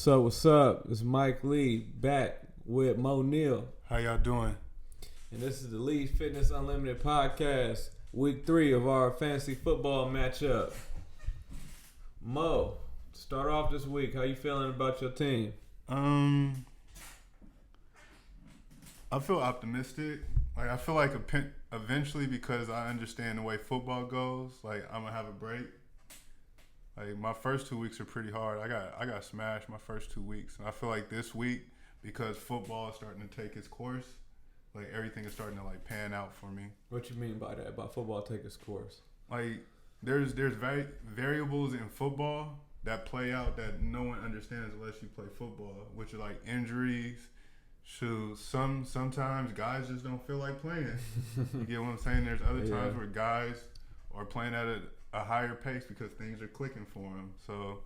What's up? What's up? It's Mike Lee back with Mo Neal. How y'all doing? And this is the Lee Fitness Unlimited podcast, week 3 of our fantasy football matchup. Mo, start off this week. How you feeling about your team? I feel optimistic. I feel like eventually, because I understand the way football goes, I'm gonna have a break. My first 2 weeks are pretty hard. I got smashed my first 2 weeks, and I feel like this week, because football is starting to take its course, everything is starting to pan out for me. What you mean by that? About football take its course? There's variables in football that play out that no one understands unless you play football, which are injuries. Shoot, sometimes guys just don't feel like playing. You get what I'm saying? There's other times where guys are playing at a higher pace because things are clicking for them. So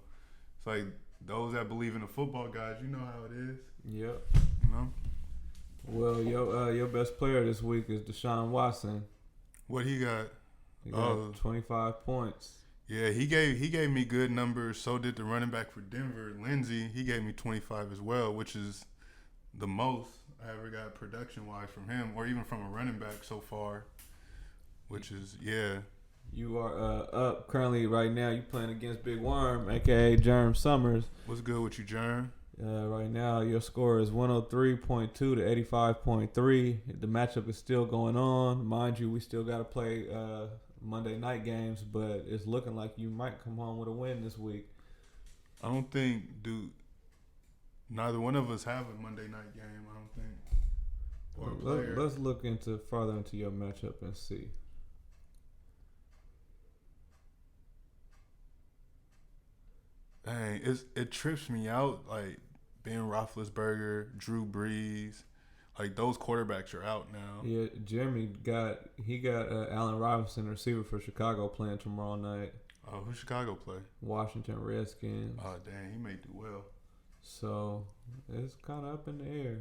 it's those that believe in the football guys, you know how it is. Yep. You know. Well, your best player this week is Deshaun Watson. What he got? He got 25 points. Yeah, he gave me good numbers. So did the running back for Denver, Lindsey. He gave me 25 as well, which is the most I ever got production-wise from him, or even from a running back so far, which is, yeah. You are up currently right now. You playing against Big Worm, a.k.a. Germ Summers. What's good with you, Germ? Right now, your score is 103.2 to 85.3. The matchup is still going on. Mind you, we still got to play Monday night games, but it's looking like you might come home with a win this week. I don't think, neither one of us have a Monday night game, I don't think. Or a player. Let's look further into your matchup and see. Dang, it trips me out, Ben Roethlisberger, Drew Brees, those quarterbacks are out now. Yeah, Jeremy got Allen Robinson, receiver for Chicago, playing tomorrow night. Oh, who Chicago play? Washington Redskins. Oh, dang, he may do well. So it's kind of up in the air.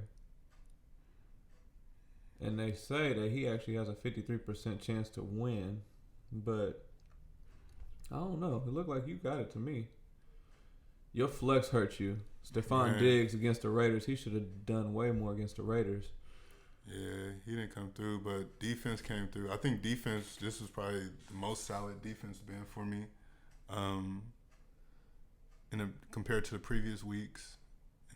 And they say that he actually has a 53% chance to win, but I don't know. It looked like you got it to me. Your flex hurt you. Stephon Diggs against the Raiders. He should have done way more against the Raiders. Yeah, he didn't come through, but defense came through. I think defense, this was probably the most solid defense been for me compared to the previous weeks.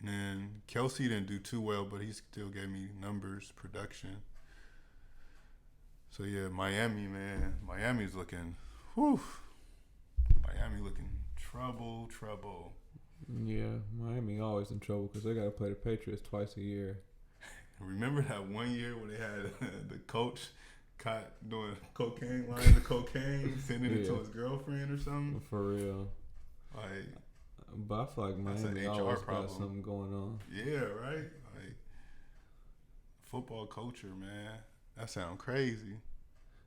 And then Kelsey didn't do too well, but he still gave me numbers, production. So, yeah, Miami, man. Miami's looking, Miami looking trouble. Yeah, Miami always in trouble because they got to play the Patriots twice a year. Remember that one year where they had the coach caught doing cocaine, lines of cocaine, sending it to his girlfriend or something? For real. But I feel like Miami always got something going on. Yeah, right? Football culture, man. That sounds crazy.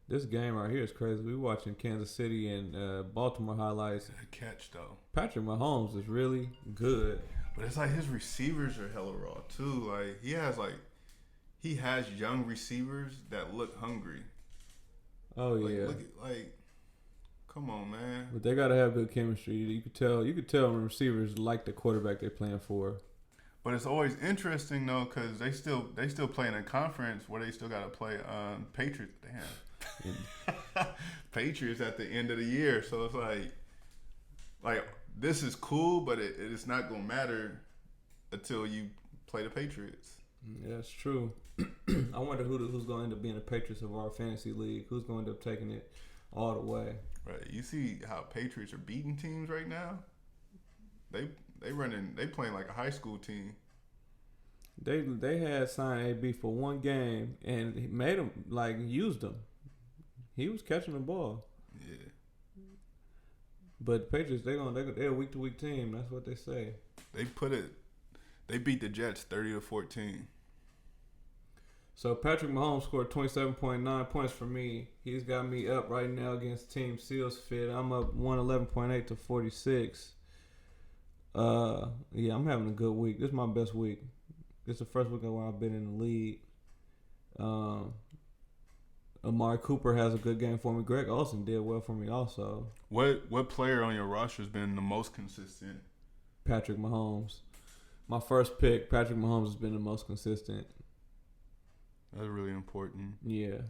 This game right here is crazy. We watching Kansas City and Baltimore highlights. Catch, though. Patrick Mahomes is really good. But it's his receivers are hella raw, too. He has young receivers that look hungry. Oh, yeah. Come on, man. But they gotta have good chemistry. You could tell when receivers like the quarterback they're playing for. But it's always interesting though, because they still play in a conference where they still gotta play Patriots. Damn. Patriots at the end of the year. So it's this is cool, but it's not gonna matter until you play the Patriots. Yeah, that's true. I wonder who's going to end up being the Patriots of our fantasy league. Who's going to end up taking it all the way? Right. You see how Patriots are beating teams right now? They playing like a high school team. They had signed AB for one game and he made him used him. He was catching the ball. Yeah. But the Patriots they're a week to week team. That's what they say. They beat the Jets 30-14. So Patrick Mahomes scored 27.9 points for me. He's got me up right now against Team Seals Fit. I'm up 111.8 to 46. Yeah, I'm having a good week. This is my best week. This is the first week where I've been in the league. Amari Cooper has a good game for me. Greg Olsen did well for me also. What player on your roster has been the most consistent? Patrick Mahomes. my first pick, Patrick Mahomes, has been the most consistent. That's really important. Yeah.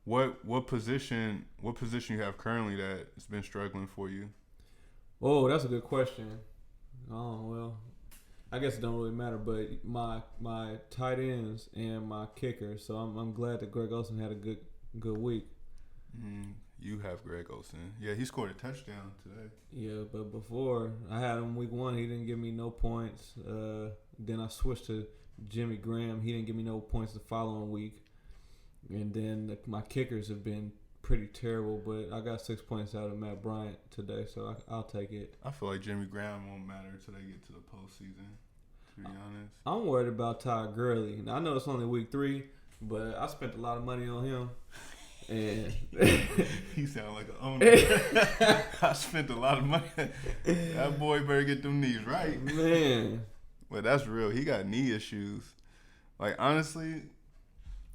What position you have currently that's been struggling for you? Oh, that's a good question. Oh well, I guess it don't really matter. But my tight ends and my kicker. So I'm glad that Greg Olsen had a good week. You have Greg Olsen. Yeah, he scored a touchdown today. Yeah, but before I had him week 1, he didn't give me no points. Then I switched to Jimmy Graham. He didn't give me no points the following week. And then my kickers have been pretty terrible, but I got 6 points out of Matt Bryant today, so I'll take it. I feel like Jimmy Graham won't matter until they get to the postseason, to be honest. I'm worried about Todd Gurley. Now, I know it's only week 3, but I spent a lot of money on him. And he sound like an owner. I spent a lot of money. That boy better get them knees right. Man. But that's real. He got knee issues. Like, honestly,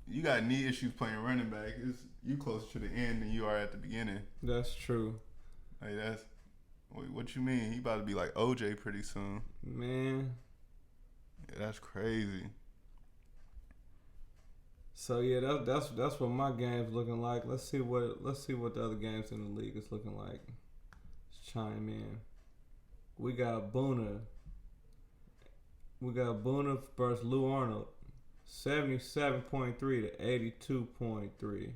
you got knee issues playing running back. You closer to the end than you are at the beginning. That's true. Like, what you mean? He about to be like OJ pretty soon. Man. Yeah, that's crazy. So yeah, that's what my game's looking like. Let's see what the other games in the league is looking like. Let's chime in. We got Boona versus Lou Arnold. 77.3 to 82.3.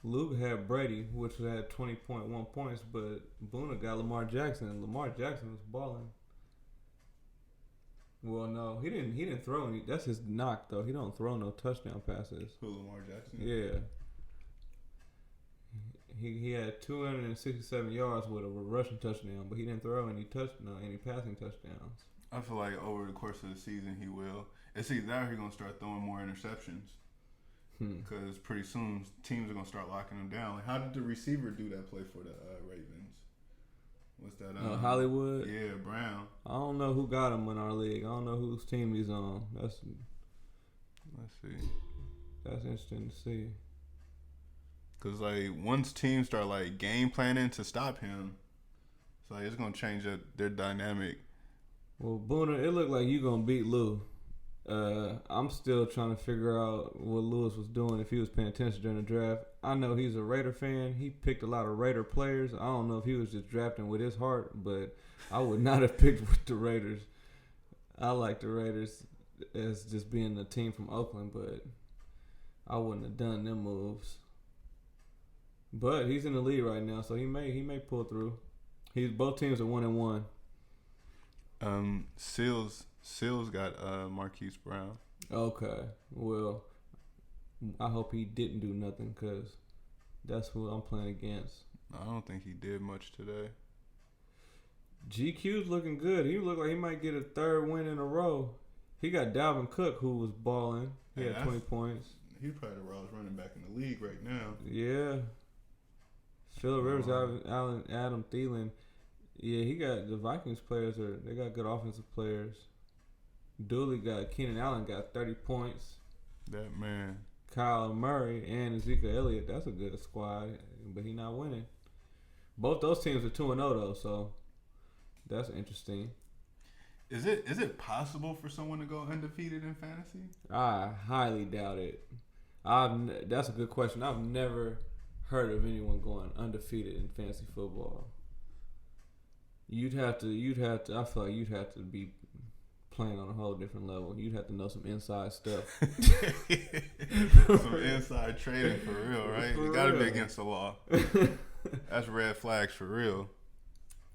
Luke had Brady, which had 20.1 points, but Boona got Lamar Jackson, and Lamar Jackson was balling. Well, no, he didn't throw any. That's his knock, though. He don't throw no touchdown passes. Who, Lamar Jackson? Yeah. He had 267 yards with a rushing touchdown, but he didn't throw any passing touchdowns. I feel like over the course of the season he will. It's either that or he's going to start throwing more interceptions. Because pretty soon teams are going to start locking him down. Like, how did the receiver do that play for the Ravens? What's that? Hollywood? Yeah, Brown. I don't know who got him in our league. I don't know whose team he's on. Let's see. That's interesting to see. Because, like, once teams start, like, game planning to stop him, so like, it's going to change their dynamic. Well, Boona, it looked like you going to beat Lou. I'm still trying to figure out what Lewis was doing if he was paying attention during the draft. I know he's a Raider fan. He picked a lot of Raider players. I don't know if he was just drafting with his heart, but I would not have picked with the Raiders. I like the Raiders as just being a team from Oakland, but I wouldn't have done them moves. But he's in the lead right now, so he may pull through. Both teams are 1-1. Seals got Marquise Brown. Okay. Well, I hope he didn't do nothing because that's who I'm playing against. I don't think he did much today. GQ's looking good. He looked like he might get a 3rd win in a row. He got Dalvin Cook, who was balling. He had 20 points. He's probably the rawest running back in the league right now. Yeah. Phillip Rivers, Adam Thielen. Yeah, he got the Vikings players. They got good offensive players. Dooley Keenan Allen got 30 points. That man. Kyle Murray and Ezekiel Elliott. That's a good squad, but he's not winning. Both those teams are 2-0 though, so that's interesting. Is it possible for someone to go undefeated in fantasy? I highly doubt it. That's a good question. I've never heard of anyone going undefeated in fantasy football. You'd have to. I feel like you'd have to be playing on a whole different level. You'd have to know some inside stuff. Some inside trading for real, right? You gotta be against the law. That's red flags for real.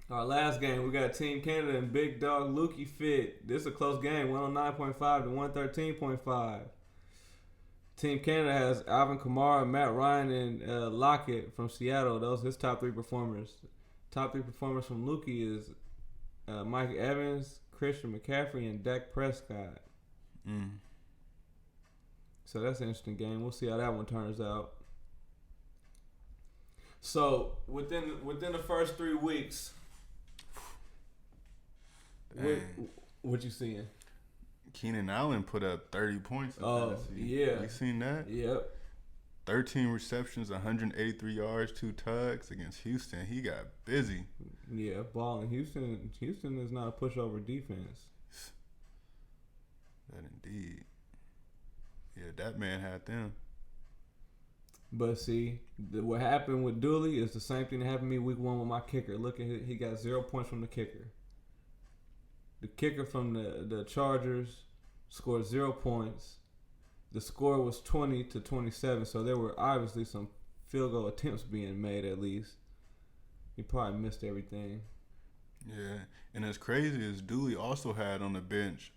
Our last game, we got Team Canada and Big Dog Lukey Fit. This is a close game, 109.5 to 113.5. Team Canada has Alvin Kamara, Matt Ryan, and Lockett from Seattle. Those are his top 3 performers. Top 3 performers from Lukey is Mike Evans, Christian McCaffrey, and Dak Prescott. So that's an interesting game. We'll see how that one turns out. So within the first 3 weeks, what you seeing? Keenan Allen put up 30 points in fantasy. Yeah. You seen that? Yep. 13 receptions, 183 yards, 2 tugs against Houston. He got busy. Yeah, balling. Houston is not a pushover defense. That indeed. Yeah, that man had them. But see, what happened with Dooley is the same thing that happened to me week 1 with my kicker. Look at it, he got 0 points from the kicker. The kicker from the Chargers scored 0 points. The score was 20-27, so there were obviously some field goal attempts being made at least. He probably missed everything. Yeah, and as crazy as Dooley also had on the bench,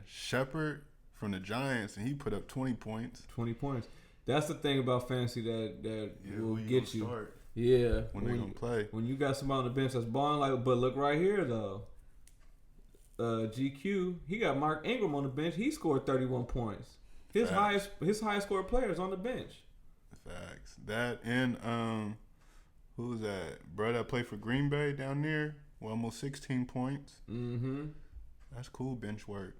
Shepard from the Giants, and he put up 20 points. 20 points. That's the thing about fantasy that will get you. Start yeah. When they're going to play. When you got somebody on the bench that's balling like, but look right here though. GQ, he got Mark Ingram on the bench. He scored 31 points. His highest scored player is on the bench. Facts. That and who was that? Bro that played for Green Bay down there. Well, almost 16 points. Mm-hmm. That's cool bench work.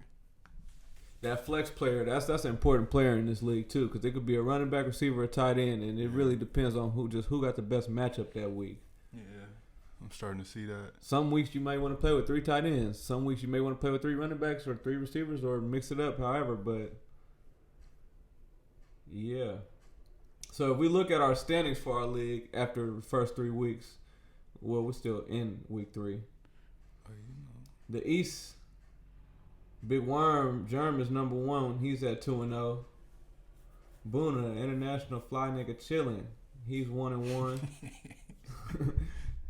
That flex player, that's an important player in this league too, because it could be a running back, receiver, or tight end, and it really depends on who got the best matchup that week. Yeah, I'm starting to see that. Some weeks you might want to play with 3 tight ends. Some weeks you may want to play with 3 running backs or 3 receivers, or mix it up. However, but yeah. So if we look at our standings for our league after the first 3 weeks, well, we're still in week 3. Oh, The East. Big Germ is number 1. He's at 2-0. Boona, international fly nigga chilling. He's 1-1.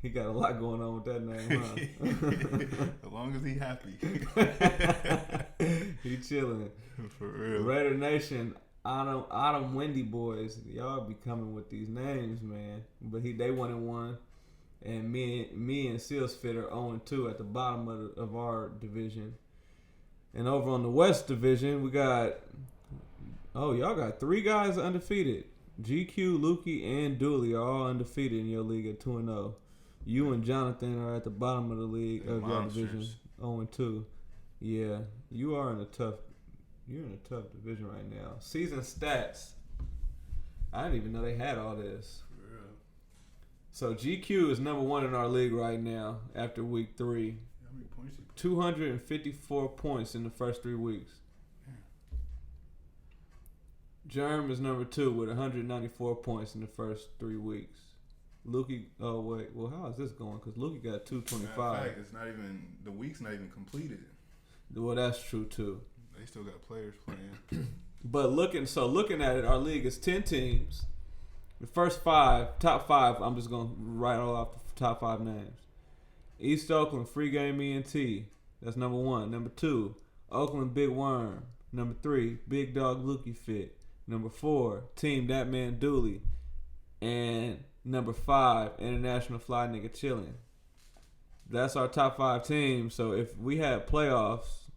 He got a lot going on with that name, huh? As long as he happy. He chilling. For real. Raider Nation, Autumn Wendy boys. Y'all be coming with these names, man. But they 1-1. And me and Seals Fit are 0-2 at the bottom of our division. And over on the West Division, we got, y'all got 3 guys undefeated. GQ, Lukey, and Dooley are all undefeated in your league at 2-0. You and Jonathan are at the bottom of the league of your division, 0-2. Yeah, you're in a tough division right now. Season stats. I didn't even know they had all this. For real. So GQ is number 1 in our league right now after week 3. 254 points in the first 3 weeks. Germ is number 2 with 194 points in the first 3 weeks. Lukey, how is this going? Because Lukey got 225. Fact, it's not even, the week's not even completed. Well, that's true too. They still got players playing. But looking at it, our league is 10 teams. The first 5, top 5, I'm just going to write all off the top 5 names. East Oakland, Free Game ENT. That's number 1. Number 2, Oakland Big Worm. Number 3, Big Dog Lukey Fit. Number 4, Team That Man Dooley. And number 5, International Fly Nigga Chillin'. That's our top 5 teams. So if we had playoffs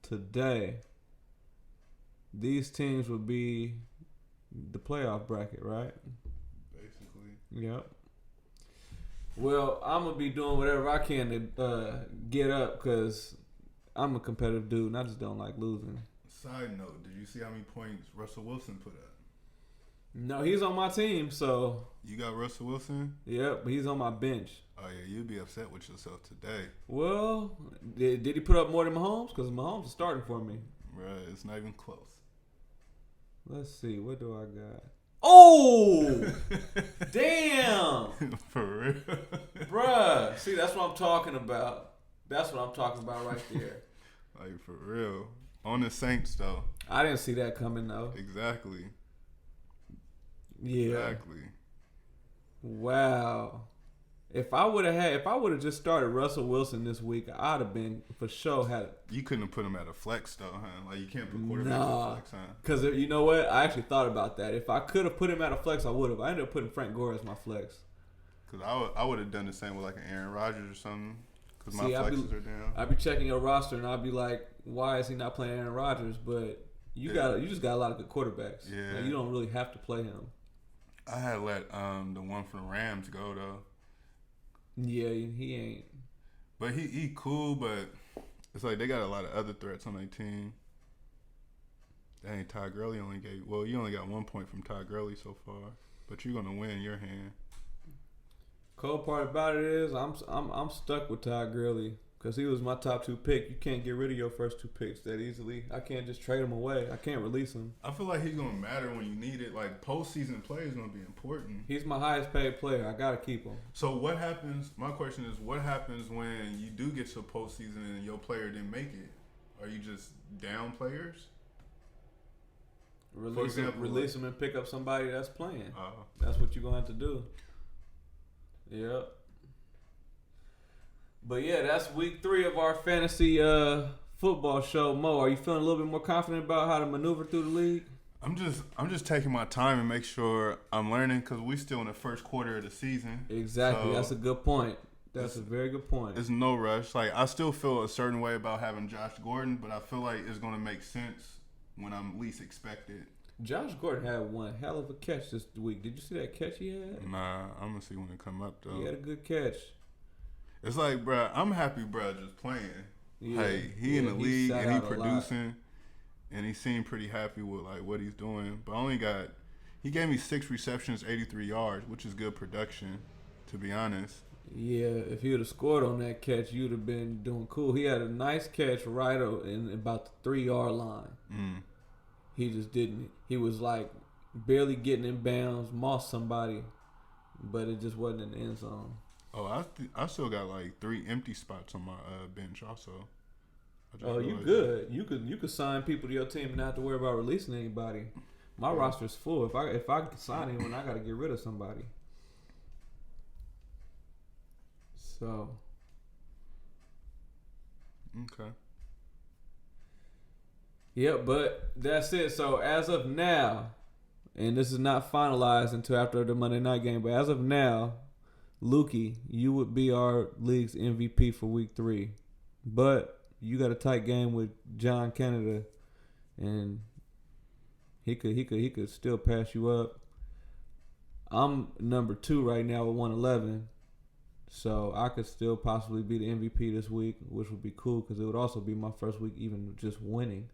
today, these teams would be the playoff bracket, right? Basically. Yep. Well, I'm going to be doing whatever I can to get up because I'm a competitive dude and I just don't like losing. Side note, did you see how many points Russell Wilson put up? No, he's on my team, so. You got Russell Wilson? Yep, but he's on my bench. Oh, yeah, you'd be upset with yourself today. Well, did he put up more than Mahomes? Because Mahomes is starting for me. Right, it's not even close. Let's see, what do I got? Oh! Damn! For real? Bruh, see, that's what I'm talking about. That's what I'm talking about right there. Like, for real. On the Saints, though. I didn't see that coming, though. Exactly. Yeah. Exactly. Wow. If I would have just started Russell Wilson this week, I'd have been for sure had. You couldn't have put him at a flex though, huh? Like you can't put quarterbacks at a flex, huh? Because you know what, I actually thought about that. If I could have put him at a flex, I would have. I ended up putting Frank Gore as my flex. Because I would have done the same with like an Aaron Rodgers or something. Because my flexes are down. I'd be checking your roster and I'd be like, why is he not playing Aaron Rodgers? But you just got a lot of good quarterbacks. Yeah. Like, you don't really have to play him. I had let the one from the Rams go though. Yeah, he ain't. But he cool, but it's like they got a lot of other threats on their team. Dang, Todd Gurley you only got 1 point from Todd Gurley so far, but you're gonna win your hand. Cold part about it is I'm stuck with Todd Gurley. Because he was my top 2 pick. You can't get rid of your first 2 picks that easily. I can't just trade him away. I can't release him. I feel like he's going to matter when you need it. Like, postseason play is going to be important. He's my highest paid player. I got to keep him. So what happens, my question is, what happens when you do get to postseason and your player didn't make it? Are you just down players? Release him and pick up somebody that's playing. That's what you're going to have to do. Yep. But yeah, that's week 3 of our fantasy football show. Mo, are you feeling a little bit more confident about how to maneuver through the league? I'm just taking my time and make sure I'm learning because we still in the first quarter of the season. Exactly. So that's a good point. That's a very good point. There's no rush. Like, I still feel a certain way about having Josh Gordon, but I feel like it's going to make sense when I'm least expected. Josh Gordon had one hell of a catch this week. Did you see that catch he had? Nah, I'm going to see when it come up, though. He had a good catch. It's like, bro, I'm happy, bro, just playing. Yeah. Hey, he in the league and he producing, and he seemed pretty happy with like what he's doing. But he gave me 6 receptions, 83 yards, which is good production, to be honest. Yeah, if he would have scored on that catch, you'd have been doing cool. He had a nice catch right in about the 3-yard line. He just didn't. He was like barely getting in bounds, mossed somebody, but it just wasn't in the end zone. Oh, I still got like 3 empty spots on my bench also. Oh, you good. You could sign people to your team and not have to worry about releasing anybody. My roster's full. If I sign anyone, I got to get rid of somebody. So. Okay. Yep, but that's it. So as of now, and this is not finalized until after the Monday night game, but as of now, Lukey, you would be our league's MVP for week 3. But you got a tight game with John Canada, and he could still pass you up. I'm number 2 right now with 111, so I could still possibly be the MVP this week, which would be cool because it would also be my first week even just winning.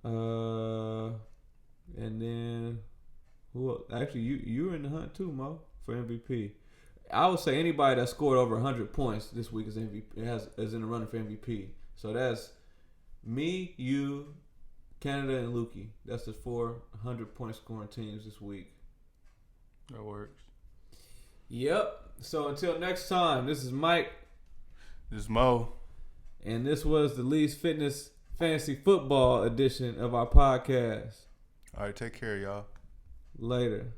And then actually you're in the hunt too, Mo, for MVP. I would say anybody that scored over 100 points this week is MVP. Is in the running for MVP. So that's me, you, Canada, and Lukey. That's the 400 point scoring teams this week. That works. Yep. So until next time, this is Mike. This is Mo. And this was the Lee's Fitness Fantasy Football edition of our podcast. All right, take care, y'all. Later.